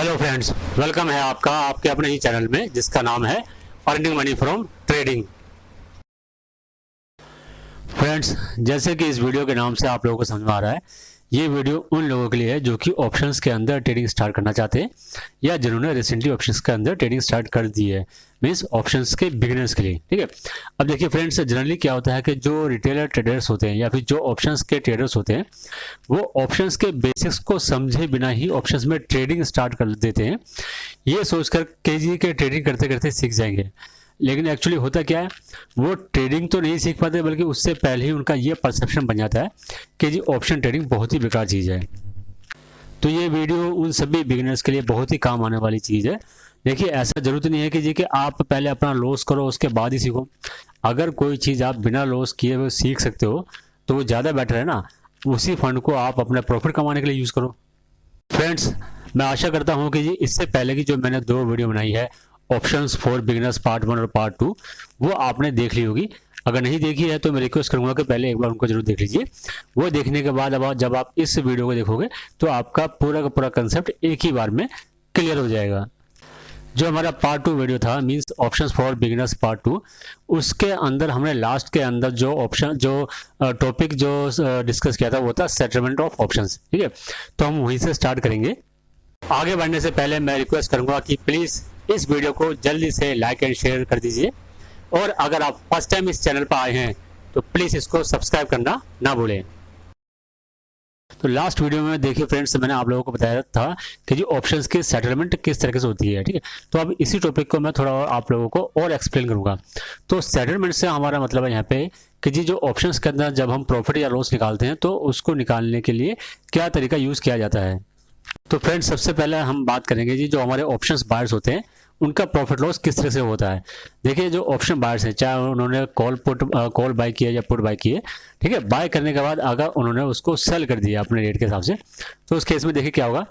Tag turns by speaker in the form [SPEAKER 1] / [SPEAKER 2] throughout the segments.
[SPEAKER 1] Hello friends, welcome है आपका आपके अपने ही चैनल में जिसका नाम है earning money from trading. Friends, जैसे कि इस वीडियो के नाम से आप लोगों को समझ में आ रहा है, ये वीडियो उन लोगों के लिए है जो कि ऑप्शंस के अंदर ट्रेडिंग स्टार्ट करना चाहते हैं या जिन्होंने रिसेंटली ऑप्शंस के अंदर ट्रेडिंग स्टार्ट कर दी है, मीन्स ऑप्शंस के बिगिनर्स के लिए। ठीक है, अब देखिए फ्रेंड्स, जनरली क्या होता है कि जो रिटेलर ट्रेडर्स होते हैं या फिर जो ऑप्शंस के ट्रेडर्स होते हैं वो ऑप्शंस के बेसिक्स को समझे बिना ही ऑप्शंस में ट्रेडिंग स्टार्ट कर देते हैं, ये सोचकर के जी के ट्रेडिंग करते करते सीख जाएंगे। लेकिन एक्चुअली होता क्या है, वो ट्रेडिंग तो नहीं सीख पाते बल्कि उससे पहले ही उनका ये परसेप्शन बन जाता है कि जी ऑप्शन ट्रेडिंग बहुत ही बेकार चीज़ है। तो ये वीडियो उन सभी बिगिनर्स के लिए बहुत ही काम आने वाली चीज़ है। देखिए, ऐसा जरूरत नहीं है कि जी कि आप पहले अपना लॉस करो उसके बाद ही सीखो। अगर कोई चीज़ आप बिना लॉस किए हुए सीख सकते हो तो वो ज़्यादा बेटर है ना। उसी फंड को आप अपना प्रॉफिट कमाने के लिए यूज़ करो। फ्रेंड्स, मैं आशा करता हूँ कि जी इससे पहले की जो मैंने 2 वीडियो बनाई है, ऑप्शंस फॉर बिगिनर्स पार्ट 1 और पार्ट 2, वो आपने देख ली होगी। अगर नहीं देखी है तो मैं रिक्वेस्ट करूंगा कि पहले एक बार उनको जरूर देख लीजिए। वो देखने के बाद अब जब आप इस वीडियो को देखोगे तो आपका पूरा का पूरा कंसेप्ट एक ही बार में क्लियर हो जाएगा। जो हमारा पार्ट 2 वीडियो था, means options for beginners part 2, उसके अंदर हमने लास्ट के अंदर जो ऑप्शन जो टॉपिक जो डिस्कस किया था वो था सेटलमेंट ऑफ ऑप्शंस। ठीक है, तो हम वहीं से स्टार्ट करेंगे। आगे बढ़ने से पहले मैं रिक्वेस्ट करूंगा कि प्लीज़ इस वीडियो को जल्दी से लाइक एंड शेयर कर दीजिए, और अगर आप फर्स्ट टाइम इस चैनल पर आए हैं तो प्लीज़ इसको सब्सक्राइब करना ना भूलें। तो लास्ट वीडियो में देखिए फ्रेंड्स, मैंने आप लोगों को बताया था कि जो ऑप्शंस की सेटलमेंट किस तरीके से होती है। ठीक है, तो अब इसी टॉपिक को मैं थोड़ा और आप लोगों को और एक्सप्लेन करूंगा। तो सेटलमेंट से हमारा मतलब है यहाँ पे कि जी जो ऑप्शंस के अंदर जब हम प्रॉफिट या लॉस निकालते हैं तो उसको निकालने के लिए क्या तरीका यूज़ किया जाता है। तो फ्रेंड्स, सबसे पहले हम बात करेंगे जी जो हमारे ऑप्शंस बायर्स होते हैं उनका प्रॉफिट लॉस किस तरह से होता है। देखिए, जो ऑप्शन बायर्स हैं, चाहे उन्होंने कॉल बाय किया या पुट बाय किए, ठीक है, बाय करने के बाद अगर उन्होंने उसको सेल कर दिया अपने रेट के हिसाब से, तो उस केस में देखिए क्या होगा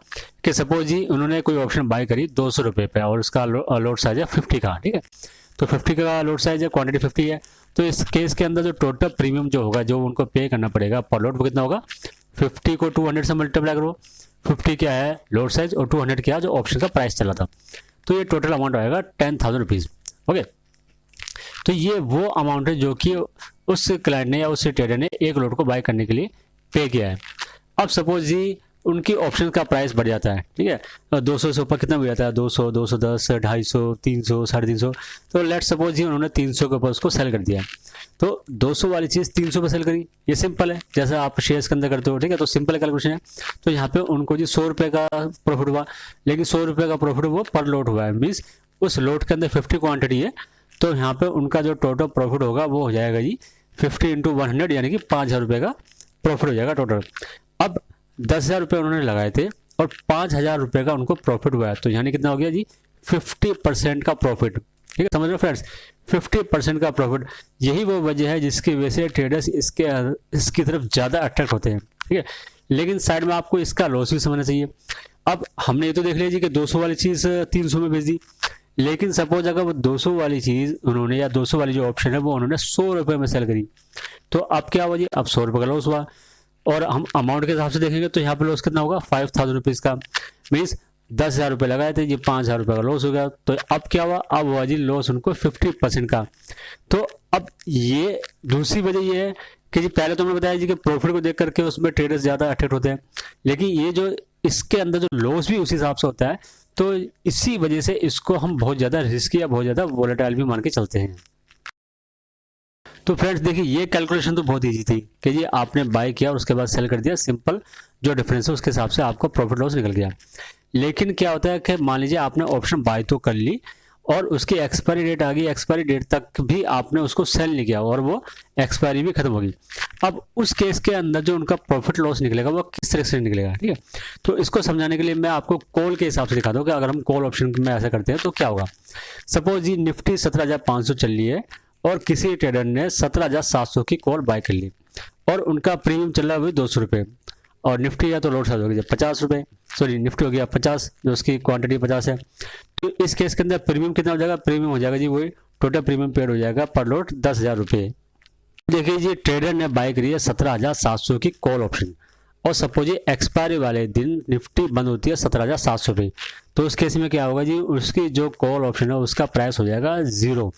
[SPEAKER 1] कि सपोज जी उन्होंने कोई ऑप्शन बाय करी 200 रुपये पे और उसका लोड साइज है 50 का। ठीक है, तो 50 का लोड साइज है, क्वांटिटी 50 है, तो इस केस के अंदर जो टोटल प्रीमियम जो होगा जो उनको पे करना पड़ेगा पर लोड वो कितना होगा, 50 को 200 से मल्टीप्लाई करो। 50 क्या है लोड साइज और 200 क्या जो ऑप्शन का प्राइस चला था, तो ये टोटल अमाउंट आएगा 10,000 रुपीज़। ओके, तो ये वो अमाउंट है जो कि उस क्लाइंट ने या उस ट्रेडर ने एक लोड को बाय करने के लिए पे किया है। अब सपोज जी उनकी ऑप्शन का प्राइस बढ़ जाता है, ठीक है, 200 से ऊपर कितना बढ़ जाता है, 200, 210, 250, 300, 350, तो लेट सपोज जी उन्होंने 300 के ऊपर उसको सेल कर दिया, तो 200 वाली चीज़ 300 पे सेल करी। ये सिंपल है, जैसा आप शेयर्स के अंदर करते हो। ठीक है, तो सिंपल कैलकुलेशन है। तो यहाँ पे उनको जी 100 रुपये का प्रॉफिट हुआ, लेकिन 100 रुपये का प्रॉफिट वो पर लोड हुआ है, मीन्स उस लोड के अंदर 50 क्वांटिटी है, तो यहाँ पे उनका जो टोटल प्रॉफिट होगा वो हो जाएगा जी 50 × 100, यानी कि 5,000 रुपये का प्रॉफिट हो जाएगा टोटल। अब 10,000 रुपये उन्होंने लगाए थे और 5,000 रुपये का उनको प्रॉफिट हुआ है, तो यानी कितना हो गया जी 50% का प्रॉफिट। ठीक है, समझ रहे हो फ्रेंड्स, 50% का प्रॉफिट। यही वो वजह है जिसकी वजह से ट्रेडर्स इसकी तरफ ज़्यादा अट्रैक्ट होते हैं। ठीक है, लेकिन साइड में आपको इसका लॉस भी समझना चाहिए। अब हमने ये तो देख लिया जी कि 200 वाली चीज़ 300 में बेच दी, लेकिन सपोज अगर वो 200 वाली चीज़ उन्होंने या 200 वाली जो ऑप्शन है वो उन्होंने 100 रुपये में सेल करी, तो अब क्या हुआ जी, अब 100 रुपये का लॉस हुआ। और हम अमाउंट के हिसाब से देखेंगे तो यहाँ पे लॉस कितना होगा, 5,000 रुपीज़ का, मीन्स 10,000 रुपये लगाए थे, ये 5,000 रुपये का लॉस हो गया। तो अब क्या हुआ, अब हुआ जी लॉस उनको 50% का। तो अब ये दूसरी वजह ये है कि जी पहले तो हमने बताया जी कि प्रॉफिट को देख करके उसमें ट्रेडर्स ज़्यादा अट्रैक्ट होते हैं, लेकिन ये जो इसके अंदर जो लॉस भी उसी हिसाब से होता है, तो इसी वजह से इसको हम बहुत ज़्यादा रिस्की या बहुत ज़्यादा वोलेटाइल भी मान के चलते हैं। तो फ्रेंड्स देखिए, ये कैलकुलेशन तो बहुत इजी थी कि जी आपने बाय किया और उसके बाद सेल कर दिया, सिंपल जो डिफरेंस है उसके हिसाब से आपको प्रॉफिट लॉस निकल गया। लेकिन क्या होता है कि मान लीजिए आपने ऑप्शन बाय तो कर ली और उसकी एक्सपायरी डेट आ गई, एक्सपायरी डेट तक भी आपने उसको सेल नहीं किया और वो एक्सपायरी भी खत्म हो गई। अब उस केस के अंदर जो उनका प्रॉफिट लॉस निकलेगा वो किस तरह से निकलेगा। ठीक है, तो इसको समझाने के लिए मैं आपको कॉल के हिसाब से दिखा दूँ कि अगर हम कॉल ऑप्शन में ऐसा करते हैं तो क्या होगा। सपोज जी निफ्टी 17,500 चल रही है और किसी ट्रेडर ने 17,700 की कॉल बाय कर ली और उनका प्रीमियम चल रहा है वही 200 रुपये, और निफ्टी या तो लोड साइज हो गया 50 रुपये, सॉरी निफ्टी हो गया 50, जो उसकी क्वांटिटी 50 है। तो इस केस के अंदर प्रीमियम कितना हो जाएगा, प्रीमियम हो जाएगा जी वही टोटल प्रीमियम पेड हो जाएगा पर लोड 10,000 रुपये। देखिए जी ट्रेडर ने बाय करी है 17,700 की कॉल ऑप्शन, और सपोज एक्सपायरी वाले दिन निफ्टी बंद होती है 17,700 पे, तो उस केस में क्या होगा जी, उसकी जो कॉल ऑप्शन है उसका प्राइस हो जाएगा 0।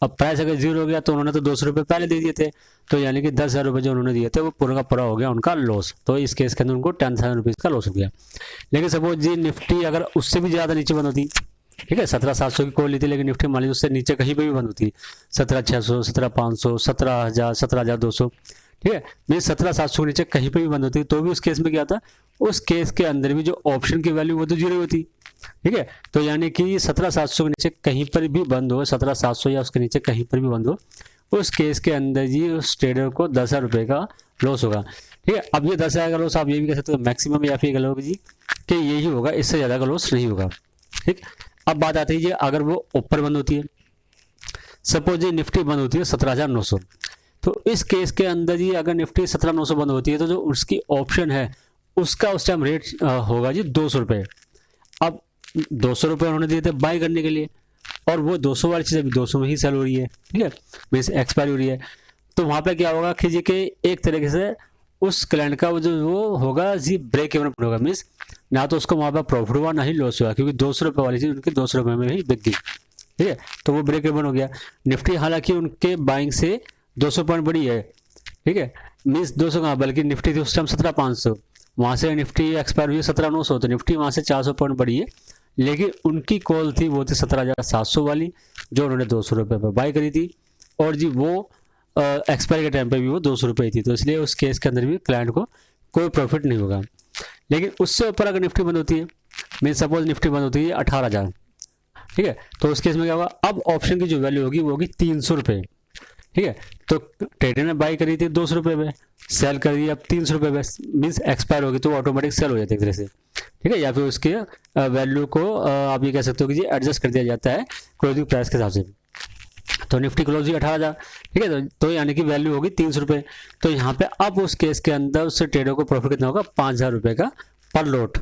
[SPEAKER 1] अब प्राइस अगर 0 हो गया तो उन्होंने तो 200 रुपये पहले दे दिए थे, तो यानी कि 10,000 रुपये जो उन्होंने दिए थे वो पूरा का पूरा हो गया उनका लॉस। तो इस केस के अंदर उनको 10,000 रुपीज़ का लॉस हो गया। लेकिन सपोज जी निफ्टी अगर उससे भी ज़्यादा नीचे बंद होती, ठीक है, 17,700 की कॉल ली थी, लेकिन निफ्टी मान लीजिए उससे नीचे कहीं पे भी बंद होती, 17,600, 17,500, 17,000, 17,200, ठीक है, मीन 17,700 के नीचे कहीं पे भी बंद होती, तो भी उस केस में क्या था, उस केस के अंदर भी जो ऑप्शन की वैल्यू वो तो 0 होती, ठीक है। तो यानी कि 17,700 के नीचे कहीं पर भी बंद हो, 17,700 या उसके नीचे कहीं पर भी बंद हो, उस केस के अंदर जी उस ट्रेडर को 10,000 रुपये का लॉस होगा, ठीक है। अब ये 10,000 का लॉस आप ये भी कह सकते हो मैक्सिमम, या फिर कह लो जी कि यही होगा, इससे ज़्यादा का लॉस नहीं होगा, ठीक। अब बात आती है जी अगर वो ऊपर बंद होती है, सपोज जी निफ्टी बंद होती है 17,900, तो इस केस के अंदर जी अगर निफ्टी 17,900 बंद होती है तो जो उसकी ऑप्शन है उसका उस टाइम रेट होगा जी 200 रुपये। अब 200 रुपये उन्होंने दिए थे बाई करने के लिए, और वो 200 वाली चीज़ अभी 200 में ही सेल हो रही है, ठीक है, मीन्स एक्सपायरी हो रही है। तो वहाँ पे क्या होगा कि जी के एक तरीके से उस क्लाइंट का वो होगा जी ब्रेक इवन होगा, मीन्स ना तो उसको वहाँ पर प्रॉफिट हुआ ना ही लॉस हुआ, क्योंकि 200 रुपये वाली चीज़ उनकी 200 रुपये में ही बिक गई, ठीक है, तो वो ब्रेक इवन हो गया। निफ्टी हालांकि उनके बाइंग से 200 पॉइंट बड़ी है, ठीक है, मीन्स 200 कहाँ, बल्कि निफ्टी थी उस टाइम 17,500, वहाँ से निफ्टी एक्सपायर हुई 17,900, तो निफ्टी वहाँ से 400 पॉइंट बड़ी है, लेकिन उनकी कॉल थी वो थी 17,700 वाली, जो उन्होंने 200 रुपये पर बाई करी थी, और जी वो एक्सपायरी के टाइम पे भी वो 200 रुपये थी, तो इसलिए उस केस के अंदर भी क्लाइंट को कोई प्रॉफिट नहीं होगा। लेकिन उससे ऊपर अगर निफ्टी बंद होती है, मीन सपोज निफ्टी बंद होती है 18,000, ठीक है, तो उस केस में क्या होगा, अब ऑप्शन की जो वैल्यू होगी वो होगी 300 रुपये, ठीक है। तो ट्रेडर ने बाई करी थी 200 रुपये में, सेल कर दी अब 300 रुपये में, मीन्स एक्सपायर होगी तो ऑटोमेटिक सेल हो जाती है एक तरह से, ठीक है, या फिर उसके वैल्यू को आप ये कह सकते हो कि जी एडजस्ट कर दिया जाता है क्लोजिंग प्राइस के हिसाब से। तो निफ्टी क्लोज हुई 18,000, ठीक है, तो यानी कि वैल्यू होगी 300 रुपये। तो यहाँ पे अब उस केस के अंदर उससे ट्रेडर को प्रॉफिट कितना होगा, 5,000 रुपये का पर लॉट।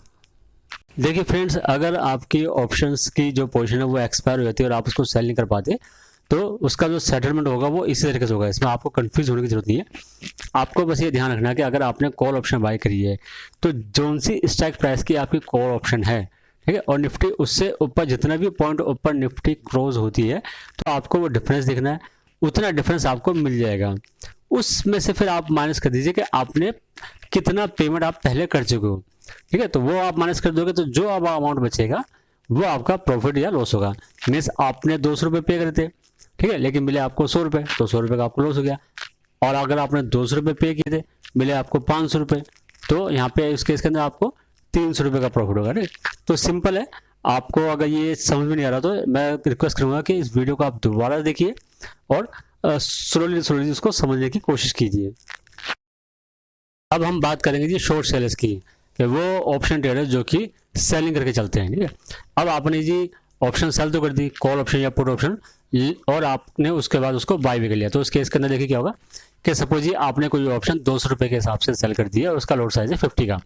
[SPEAKER 1] देखिए फ्रेंड्स, अगर आपकी ऑप्शंस की जो पोजीशन है वो एक्सपायर हो जाती है और आप उसको सेल नहीं कर पाते, तो उसका जो सेटलमेंट होगा वो इसी तरीके से होगा, इसमें आपको कंफ्यूज होने की जरूरत नहीं है। आपको बस ये ध्यान रखना है कि अगर आपने कॉल ऑप्शन बाय करी है तो जोन सी स्ट्राइक प्राइस की आपकी कॉल ऑप्शन है, ठीक है, और निफ्टी उससे ऊपर जितना भी पॉइंट ऊपर निफ्टी क्लोज होती है तो आपको वो डिफरेंस देखना है, उतना डिफरेंस आपको मिल जाएगा। उसमें से फिर आप माइनस कर दीजिए कि आपने कितना पेमेंट आप पहले कर चुके हो, ठीक है, तो वो आप माइनस कर दोगे तो जो अब अमाउंट बचेगा वो आपका प्रॉफिट या लॉस होगा। मीन्स आपने 200 रुपये पे करे थे, ठीक है, लेकिन मिले आपको 100 रुपये, तो 100 रुपये का आपको लॉस हो गया। और अगर आपने 200 रुपये पे किए थे, मिले आपको 500 रुपये, तो यहाँ पे इस केस के अंदर आपको 300 रुपये का प्रॉफिट होगा, ठीक। तो सिंपल है। आपको अगर ये समझ में नहीं आ रहा तो मैं रिक्वेस्ट करूँगा कि इस वीडियो को आप दोबारा देखिए और स्लोली उसको समझने की कोशिश कीजिए। अब हम बात करेंगे जी शॉर्ट सेलर्स की, कि वो ऑप्शन ट्रेडर जो कि सेलिंग करके चलते हैं, ठीक है। अब आपने जी ऑप्शन सेल तो कर दी, कॉल ऑप्शन या पुट ऑप्शन, और आपने उसके बाद उसको बाय भी कर लिया, तो उस केस के अंदर देखिए क्या होगा कि सपोज जी आपने कोई ऑप्शन 200 रुपये के हिसाब से सेल कर दिया और उसका लॉट साइज है 50 का,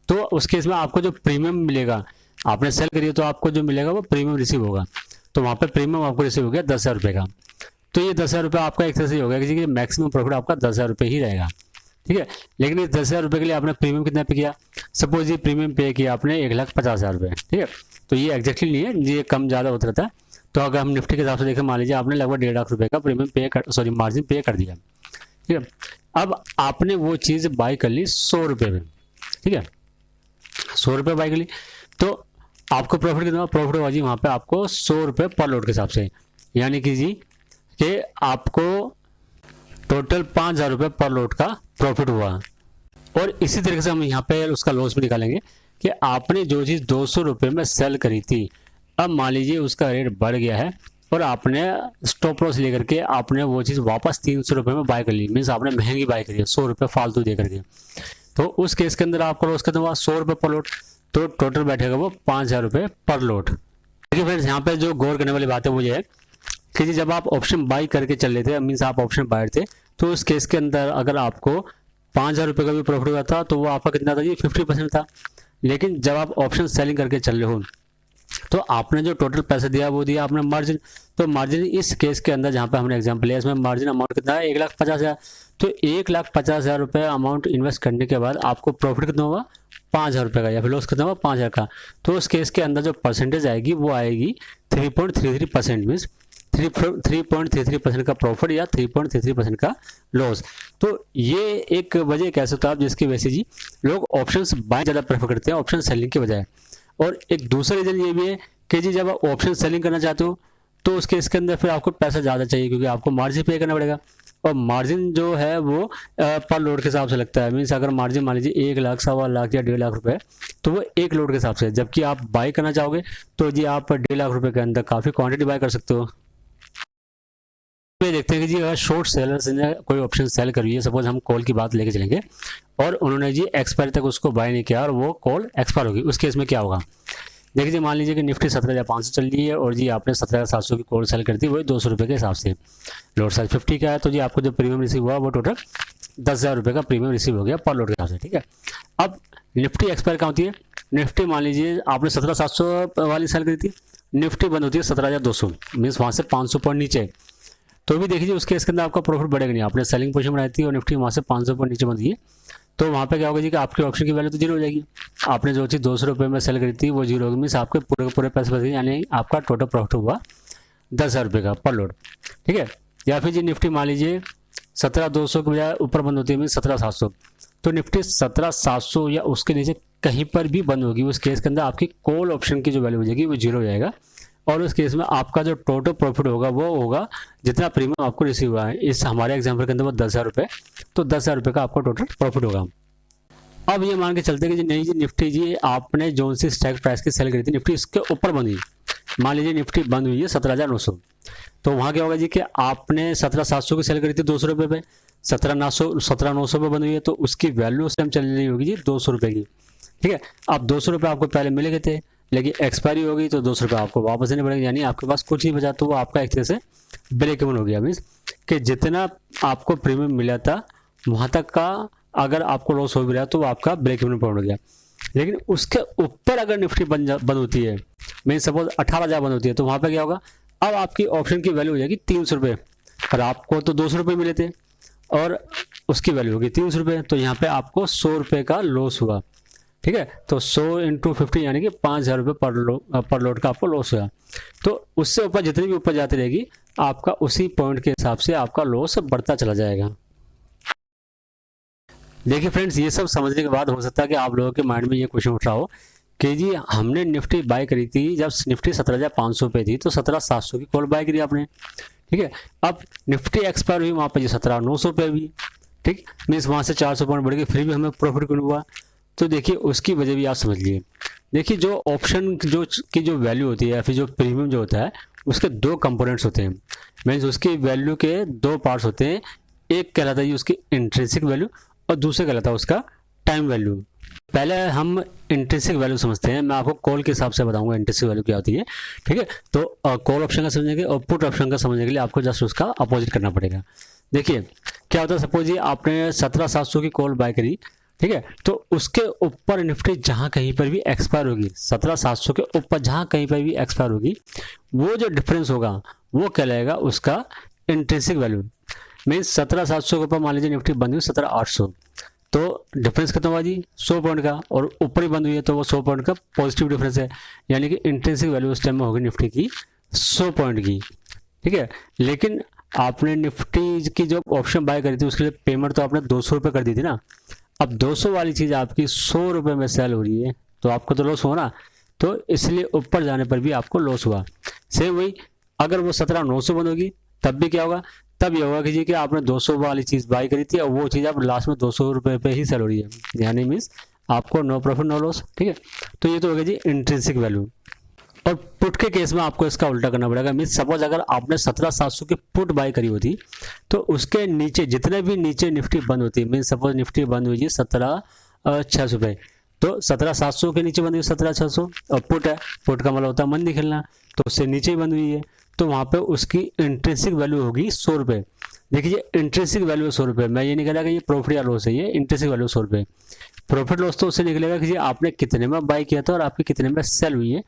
[SPEAKER 1] तो उस केस में आपको जो प्रीमियम मिलेगा, आपने सेल करिए तो आपको जो मिलेगा वो प्रीमियम रिसीव होगा, तो वहाँ पर प्रीमियम आपको रिसीव हो गया 10,000 रुपये का। तो ये 10,000 रुपये आपका एक तरह से हो गया कि मैक्सिमम प्रॉफिट आपका 10,000 रुपये ही रहेगा, ठीक है। लेकिन इस 10,000 रुपये के लिए आपने प्रीमियम कितना पे किया, सपोज ये प्रीमियम पे किया आपने 1,50,000 रुपये, ठीक है, तो ये एग्जैक्टली नहीं है, ये कम ज़्यादा होता रहता है। तो अगर हम निफ्टी के हिसाब से देखें, मान लीजिए आपने लगभग 1.5 लाख रुपये का प्रीमियम मार्जिन पे कर दिया, ठीक है। अब आपने वो चीज़ बाई कर ली 100 रुपये में, ठीक है, 100 रुपये बाई कर ली, तो आपको प्रॉफिट कितना, प्रॉफिट होगा जी वहाँ पे आपको 100 रुपये पर लॉट के हिसाब से, यानी कि जी कि आपको टोटल 5,000 रुपये पर लॉट का प्रॉफिट हुआ। और इसी तरीके से हम यहाँ पे उसका लॉस भी निकालेंगे कि आपने जो चीज़ 200 रुपये में सेल करी थी, अब मान लीजिए उसका रेट बढ़ गया है और आपने स्टॉप लॉस लेकर के आपने वो चीज़ वापस 300 रुपये में बाय कर ली, मीन्स आपने महंगी बाय करी है 100 रुपये फालतू दे करके, तो उस केस के अंदर आपका लॉस कितना हुआ 100 रुपये पर लॉट, तो टोटल बैठेगा वो 5,000 रुपये पर लॉट। देखिए फ्रेंड्स, यहाँ पे जो गौर करने वाली बात है वो ये है कि जब आप ऑप्शन बाई करके चल रहे थे, मीन्स आप ऑप्शन बायर थे, तो उस केस के अंदर अगर आपको 5,000 रुपये का भी प्रॉफिट हुआ था तो वो आपका कितना था जी 50% था। लेकिन जब आप ऑप्शन सेलिंग करके चल रहे हो तो आपने जो टोटल पैसा दिया वो दिया आपने मार्जिन, तो मार्जिन इस केस के अंदर जहाँ पे हमने एग्जांपल लिया इसमें मार्जिन अमाउंट कितना है 1,50,000, तो 1,50,000 रुपये अमाउंट इन्वेस्ट करने के बाद आपको प्रॉफिट कितना होगा 5,000 रुपये का, या फिर लॉस कितना हुआ 5,000 का, तो उस केस के अंदर जो परसेंटेज आएगी वो आएगी 3.33%, मीन्स 3.33% का प्रॉफिट या 3.33% का लॉस। तो ये एक वजह कह सकते हो आप जिसकी वजह से जी लोग ऑप्शंस बाय ज़्यादा प्रेफर करते हैं ऑप्शन सेलिंग के बजाय। और एक दूसरा रीज़न ये भी है कि जी जब आप ऑप्शन सेलिंग करना चाहते हो तो उस केस के अंदर फिर आपको पैसा ज़्यादा चाहिए, क्योंकि आपको मार्जिन पे करना पड़ेगा, और मार्जिन जो है वो पर लोड के हिसाब से लगता है। मीन्स अगर मार्जिन मान लीजिए 1 लाख, 1.25 लाख या 1.5 लाख रुपए, तो वो एक लोड के हिसाब से है। जबकि आप बाई करना चाहोगे तो जी आप 1.5 लाख रुपए के अंदर काफ़ी क्वांटिटी बाय कर सकते हो। ये देखते हैं कि जी अगर शॉर्ट सेलर्स ने कोई ऑप्शन सेल करी है, सपोज हम कॉल की बात लेके चलेंगे, और उन्होंने जी एक्सपायर तक उसको बाय नहीं किया और वो कॉल एक्सपायर होगी, उस केस में क्या होगा। देखिए जी मान लीजिए कि निफ्टी 17,500 चल रही है और जी आपने 17,700 की कॉल सेल कर दी, वही 200 रुपये के हिसाब से, लोड साइज 50 का है, तो जी आपको जो प्रीमियम रिसीव हुआ वो टोटल 10,000 रुपये का प्रीमियम रिसीव हो गया पर लोड के हिसाब से, ठीक है। अब निफ्टी एक्सपायर कहाँ होती है, निफ्टी मान लीजिए आपने 17,700 वाली सेल करी थी, निफ्टी बंद होती है 17,200, मीन्स वहाँ से 500 पॉइंट नीचे, तो भी देखिए उसके इसके अंदर आपका प्रॉफिट बढ़ेगा नहीं। आपने सेलिंग पोजीशन बनाई थी और निफ्टी वहाँ से 500 पॉइंट नीचे बंद गई, तो वहाँ पे क्या होगा जी कि आपके ऑप्शन की वैल्यू तो जीरो हो जाएगी। आपने जो चीज़ 200 रुपये में सेल करी थी वो जीरो होगी, मीन्स आपके पूरे पूरे पैसे बच गए, यानी आपका टोटल प्रॉफिट हुआ 10,000 रुपये का पर लोड, ठीक है। या फिर जी निफ्टी मान लीजिए 17,200 के बजाय ऊपर बंद होती है, मीन्स 17,700, तो निफ्टी 17,700 या उसके नीचे कहीं पर भी बंद होगी, उस केस के अंदर आपकी कॉल ऑप्शन की जो वैल्यू हो जाएगी वो जीरो हो जाएगा, और उस केस में आपका जो टोटल प्रॉफिट होगा वो होगा जितना प्रीमियम आपको रिसीव हुआ है। इस हमारे एग्जांपल के अंदर वो 10,000 रुपये, तो 10,000 रुपये का आपको टोटल प्रॉफिट होगा। अब ये मान के चलते कि जी नहीं जी निफ्टी जी आपने जो सी स्ट्राइक प्राइस की सेल करी थी, निफ्टी इसके ऊपर बंद हुई, मान लीजिए निफ्टी बंद हुई है 17,900, तो वहाँ क्या होगा जी कि आपने 17,700 की सेल करी थी 200 रुपये पे, 17,900 पे बंद हुई है, तो उसकी वैल्यू उस टाइम चल रही होगी जी 200 रुपये की, ठीक है। अब 200 रुपये आपको पहले मिले गए थे, लेकिन एक्सपायरी हो गई तो 200 रुपये आपको वापस देने पड़ेंगे, यानी आपके पास कुछ नहीं बचा, तो वो आपका एक तरह से ब्रेक इवन हो गया। मीन्स कि जितना आपको प्रीमियम मिला था वहाँ तक का अगर आपको लॉस हो भी रहा तो वो आपका ब्रेक इवन पॉइंट हो गया। लेकिन उसके ऊपर अगर निफ्टी बंद होती है, मीन सपोज 18,000 बंद होती है, तो वहाँ पर क्या होगा, अब आपकी ऑप्शन की वैल्यू हो जाएगी 300 रुपये, और आपको तो 200 रुपये मिले थे और उसकी वैल्यू होगी 300 रुपये, तो यहाँ पे आपको 100 रुपये का लॉस हुआ, ठीक है। तो 100 इंटू 50 यानी कि 5,000 रुपये पर लोड का आपको लॉस हुआ। तो उससे ऊपर जितनी भी ऊपर जाती रहेगी आपका उसी पॉइंट के हिसाब से आपका लॉस बढ़ता चला जाएगा। देखिए फ्रेंड्स, ये सब समझने के बाद हो सकता है कि आप लोगों के माइंड में ये क्वेश्चन उठ रहा हो कि जी हमने निफ्टी बाय करी थी जब निफ्टी 17,500 पे थी, तो 17,700 की कॉल बाय करी आपने, ठीक है। अब निफ्टी एक्सपायर हुई वहाँ पर जी 17,900 पे हुई, ठीक, मीन्स वहाँ से 400 पॉइंट बढ़ गए, फिर भी हमें प्रॉफिट क्यों हुआ। तो देखिए उसकी वजह भी आप समझ लिए। देखिए जो ऑप्शन की जो वैल्यू होती है या फिर जो प्रीमियम जो होता है उसके दो कंपोनेंट्स होते हैं, मीन्स उसकी वैल्यू के दो पार्ट्स होते हैं। एक कहलाता है उसकी इंट्रिंसिक वैल्यू और दूसरा कहलाता है उसका टाइम वैल्यू। पहले हम इंट्रिंसिक वैल्यू समझते हैं, मैं आपको कॉल के हिसाब से बताऊंगा इंट्रिंसिक वैल्यू क्या होती है, ठीक है। तो कॉल ऑप्शन का समझने के और पुट ऑप्शन का समझने के लिए आपको जस्ट उसका अपोजिट करना पड़ेगा। देखिए क्या होता है, सपोज ये आपने 17,700 की कॉल बाय करी, ठीक है, तो उसके ऊपर निफ्टी जहां कहीं पर भी एक्सपायर होगी, 17,700 के ऊपर जहां कहीं पर भी एक्सपायर होगी, वो जो डिफरेंस होगा वो कहलाएगा उसका इंट्रिंसिक वैल्यू। मीन्स 17,700 के ऊपर मान लीजिए निफ्टी बंद हुई 17,800, तो डिफरेंस कितना हुआ जी 100 पॉइंट का, और ऊपर ही बंद हुई है तो वो 100 पॉइंट का पॉजिटिव डिफरेंस है, यानी कि इंट्रिंसिक वैल्यू उस टाइम में होगी निफ्टी की 100 पॉइंट की, ठीक है। लेकिन आपने निफ्टी की जो ऑप्शन बाय करी थी उसके लिए पेमेंट तो आपने 200 रुपये कर दी थी ना। अब 200 वाली चीज़ आपकी 100 रुपये में सेल हो रही है, तो आपको तो लॉस हो ना, तो इसलिए ऊपर जाने पर भी आपको लॉस हुआ। सेम वही अगर वो 17,900 बंद होगी तब भी क्या होगा, तब ये होगा कि जी कि आपने 200 वाली चीज़ बाई करी थी और वो चीज़ आप लास्ट में 200 रुपये पे ही सेल हो रही है, यानी मीन्स आपको नो प्रॉफिट नो लॉस, ठीक है। तो ये तो होगा जी इंट्रिंसिक वैल्यू। और पुट के केस में आपको इसका उल्टा करना पड़ेगा। मीन्स सपोज अगर आपने 17,700 की पुट बाय करी होती तो उसके नीचे जितने भी नीचे निफ्टी बंद होती, मीन्स सपोज निफ्टी बंद हुई 17,600 पे, तो 17,700 के नीचे बंद हुई 17,600, और पुट है, पुट का मतलब होता है मंदी खेलना, तो उससे नीचे ही बंद हुई है, तो वहाँ पे उसकी इंट्रिंसिक वैल्यू होगी 100 रुपये। देखिए इंट्रिंसिक वैल्यू 100 रुपये, मैं ये नहीं कह रहा कि ये प्रॉफिट या लॉस है, ये इंट्रिंसिक वैल्यू 100 रुपये। प्रॉफिट लॉस तो उससे निकलेगा कि जी आपने कितने में बाय किया था और आपकी कितने में सेल हुई है,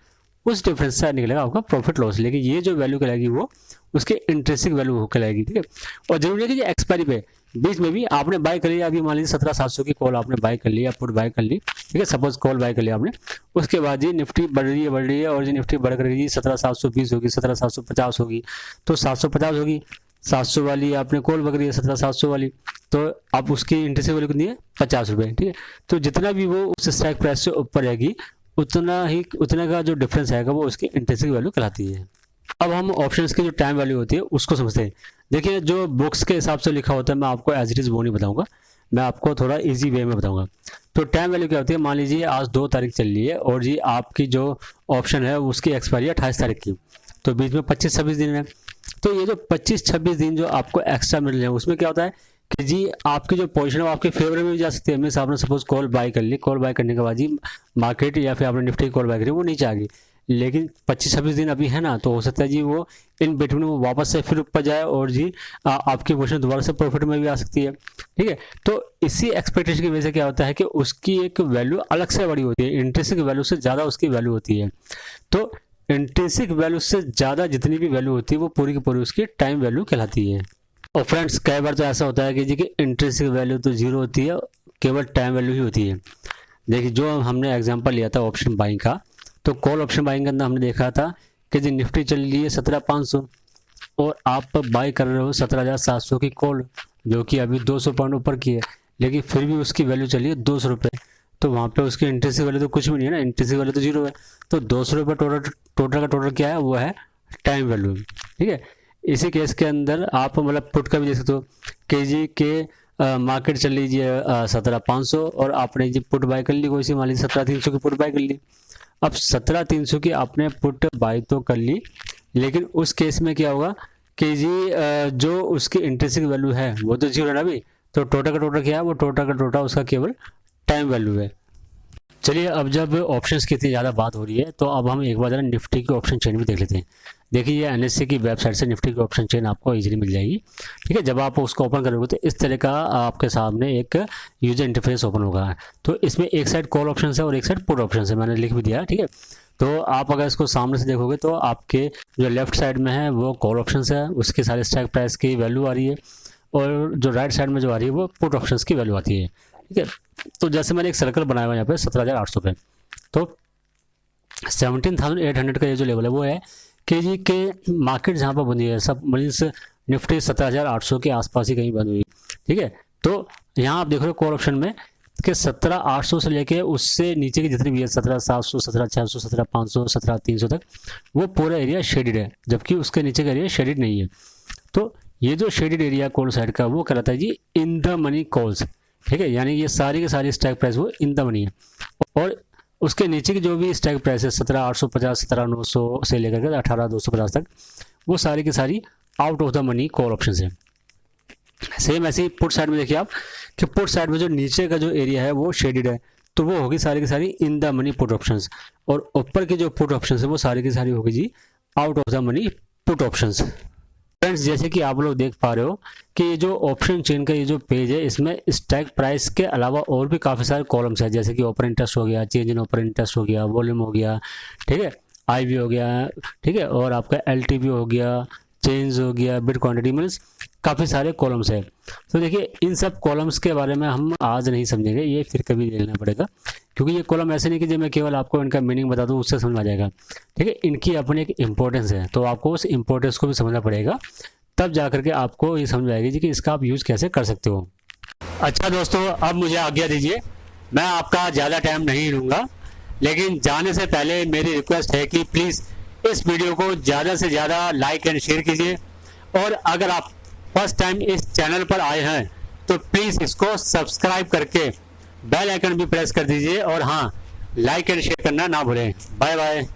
[SPEAKER 1] उस डिफरेंस से निकलेगा आपका प्रॉफिट लॉस। लेकिन ये जो वैल्यू कहलाएगी वो उसके इंट्रिंसिक वैल्यू कहलाएगी, ठीक है। और जरूरी है कि एक्सपायरी पे, बीच में भी आपने बाय कर लिया, अभी मान लीजिए 17,700 की कॉल आपने बाय कर लिया, पुट बाय कर ली, ठीक है, सपोज कॉल बाय कर लिया आपने। उसके बाद जी निफ्टी बढ़ रही है और जी निफ्टी बढ़ कर जी 17,720 होगी, 17,750 होगी, तो 750 होगी, 700 वाली आपने कॉल पकड़ी है 17,700 वाली, तो अब उसकी इंटरेस्ट वैल्यू कितनी है 50 रुपये, ठीक है। तो जितना भी वो उस स्ट्राइक प्राइस से ऊपर रहेगी उतना का जो डिफरेंस आएगा वो उसकी इंटरेस्ट वैल्यू कहलाती है। अब हम ऑप्शंस की जो टाइम वैल्यू होती है उसको समझते हैं। देखिए जो बुक्स के हिसाब से लिखा होता है मैं आपको एज इट इज़ वो नहीं बताऊंगा, मैं आपको थोड़ा इजी वे में बताऊंगा। तो टाइम वैल्यू क्या होती है, मान लीजिए आज 2 तारीख चल रही है और जी आपकी जो ऑप्शन है उसकी एक्सपायरी 28 तारीख की, तो बीच में 25-26 दिन है। तो ये जो 25-26 दिन जो आपको एक्स्ट्रा मिल रहे हैं उसमें क्या होता है कि जी आपकी जो पोजीशन है वो आपके फेवर में भी जा सकती है। मीन्स आपने सपोज कॉल बाय कर ली, कॉल बाय करने के बाद जी मार्केट या फिर आपने निफ्टी कॉल बाय करी वो नीचे आ गई, लेकिन 25-26 दिन अभी है ना, तो हो सकता है जी वो इन बिटवीन वो वापस से फिर ऊपर जाए और जी आपकी पोजीशन दोबारा से प्रॉफिट में भी आ सकती है, ठीक है। तो इसी एक्सपेक्टेशन की वजह से क्या होता है कि उसकी एक वैल्यू अलग से बड़ी होती है, इंट्रिंसिक वैल्यू से ज़्यादा उसकी वैल्यू होती है। तो इंट्रिंसिक वैल्यू से ज़्यादा जितनी भी वैल्यू होती है वो पूरी की पूरी उसकी टाइम वैल्यू कहलाती है। और फ्रेंड्स कई बार तो ऐसा होता है कि जी कि इंट्रिंसिक वैल्यू तो जीरो होती है, केवल टाइम वैल्यू ही होती है। देखिए जो हमने एग्जांपल लिया था ऑप्शन बाइंग का, तो कॉल ऑप्शन बाइंग के अंदर हमने देखा था कि जी निफ्टी चल रही है 17,500 और आप बाई कर रहे हो 17,700 की कॉल, जो कि अभी 200 पॉइंट ऊपर की है, लेकिन फिर भी उसकी वैल्यू चली है 200 रुपये। तो वहाँ पे उसकी इंट्रेंसिक वैल्यू तो कुछ भी नहीं है ना, इंट्रेंसिक वैल्यू तो जीरो है। तो 200 रुपये टोटल का टोटल क्या है, वो है टाइम वैल्यू, ठीक है। इसी केस के अंदर आप मतलब पुट का भी देख सकते हो कि जी के मार्केट चल लीजिए 17,500 और आपने जी पुट बाय कर ली कोई सी, मान लीजिए 17,300 की पुट बाय कर ली। अब 17,300 की आपने पुट बाय तो कर ली, लेकिन उस केस में क्या होगा कि जी जो उसकी इंट्रिंसिक वैल्यू है वो तो जीरो है ना अभी, तो टोटल का टोटल क्या है, वो टोटल का टोटल उसका केवल टाइम वैल्यू है। चलिए अब जब ऑप्शंस की इतनी ज़्यादा बात हो रही है तो अब हम एक बार जरा निफ्टी की ऑप्शन चेन भी देख लेते हैं। देखिए ये एनएससी की वेबसाइट से निफ्टी की ऑप्शन चेन आपको इजीली मिल जाएगी, ठीक है। जब आप उसको ओपन करोगे तो इस तरह का आपके सामने एक यूजर इंटरफेस ओपन होगा। तो इसमें एक साइड कॉल ऑप्शन है और एक साइड पुट ऑप्शन है, मैंने लिख भी दिया, ठीक है। तो आप अगर इसको सामने से देखोगे तो आपके जो लेफ्ट साइड में है वो कॉल ऑप्शन है, उसके सारे स्ट्राइक प्राइस की वैल्यू आ रही है, और जो राइट साइड में जो आ रही है वो पुट ऑप्शन की वैल्यू आती है, ठीक है। तो जैसे मैंने एक सर्कल बनाया हुआ है यहाँ पे 17,800 पे, तो 17,800 का ये जो लेवल है वो है कि जी के मार्केट जहाँ पर बनी है सब मीन्स निफ्टी 17,800 के आसपास ही कहीं बनी हुई, ठीक है। तो यहाँ आप देख रहे हो कॉल ऑप्शन में कि 17,800 से लेके उससे नीचे की जितनी भी है 17,700, 17,600, 17,500, 17,300 तक वो पूरा एरिया शेडेड है, जबकि उसके नीचे का एरिया शेडेड नहीं है। तो ये जो शेडेड एरिया कॉल साइड का वो कहलाता है जी इन द मनी कॉल्स, ठीक है। यानी ये सारी की सारी स्ट्राइक प्राइस वो इन द मनी है, और उसके नीचे की जो भी स्ट्राइक प्राइस है 17,850, 17,900 से लेकर के 18,250 तक, वो सारी की सारी out of the money call option है। सेम ऐसे ही पुट साइड में देखिए आप कि पुट साइड में जो नीचे का जो एरिया है वो शेडेड है, तो वो होगी सारी की सारी in the money put options, और ऊपर की जो पुट ऑप्शंस है वो सारी की सारी होगी जी out of the money put options. Friends जैसे कि आप लोग देख पा रहे हो कि ये जो ऑप्शन चेन का ये जो पेज है इसमें स्ट्राइक प्राइस के अलावा और भी काफ़ी सारे कॉलम्स हैं, जैसे कि ओपन इंटरेस्ट हो गया, चेंज इन ओपन इंटरेस्ट हो गया, वॉल्यूम हो गया, ठीक है, आईवी हो गया, ठीक है, और आपका एलटीवी हो गया, चेंज हो गया, बिट क्वांटिटी, मीन्स काफ़ी सारे कॉलम्स हैं। तो देखिए इन सब कॉलम्स के बारे में हम आज नहीं समझेंगे, ये फिर कभी देखना पड़ेगा, क्योंकि ये कॉलम ऐसे नहीं कि जब मैं केवल आपको इनका मीनिंग बता दूं उससे समझ आ जाएगा, ठीक है। इनकी अपनी एक इम्पोर्टेंस है, तो आपको उस इम्पोर्टेंस को भी समझना पड़ेगा, तब जा करके आपको ये समझ आएगी जी कि इसका आप यूज़ कैसे कर सकते हो। अच्छा दोस्तों अब मुझे आज्ञा दीजिए, मैं आपका ज़्यादा टाइम नहीं लूँगा, लेकिन जाने से पहले मेरी रिक्वेस्ट है कि प्लीज़ इस वीडियो को ज़्यादा से ज़्यादा लाइक एंड शेयर कीजिए, और अगर आप फर्स्ट टाइम इस चैनल पर आए हैं तो प्लीज़ इसको सब्सक्राइब करके बेल आइकन भी प्रेस कर दीजिए, और हाँ लाइक एंड शेयर करना ना भूलें। Bye bye.